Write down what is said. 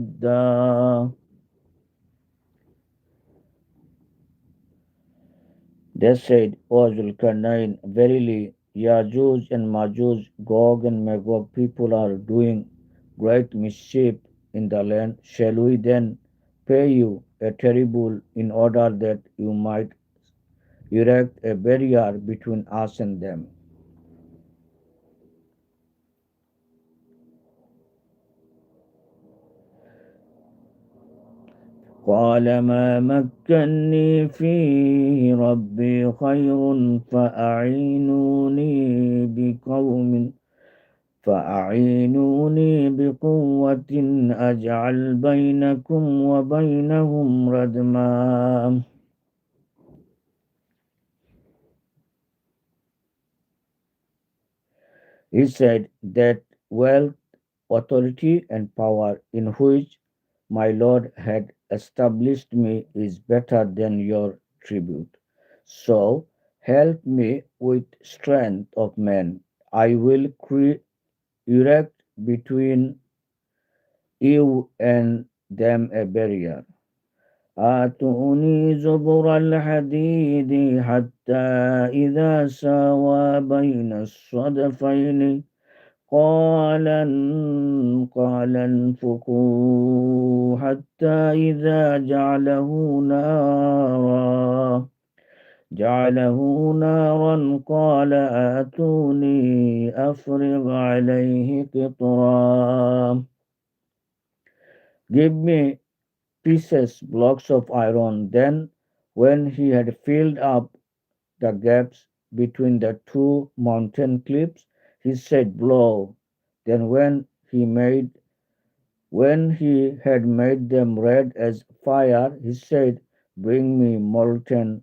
the They said, O Zulkarnain, verily Yajuj and Majuj, Gog and Magog people are doing great mischief in the land. Shall we then pay you a tribute in order that you might erect a barrier between us and them? قال ما مكني فيه ربي خير فأعينوني بقوة أجعل بينكم وبينهم ردما. He said that wealth, authority, and power in which my Lord had established me is better than your tribute. So help me with strength of men. I will erect between you and them a barrier. آتوني زبر الحديد حتى إذا ساوى بين الصدفين قال انفقوا حتى إذا جعله نارا قال آتوني أفرغ عليه قطرا. Give me pieces, blocks of iron. Then, when he had filled up the gaps between the two mountain cliffs, he said, Blow. Then, when he had made them red as fire, he said, Bring me molten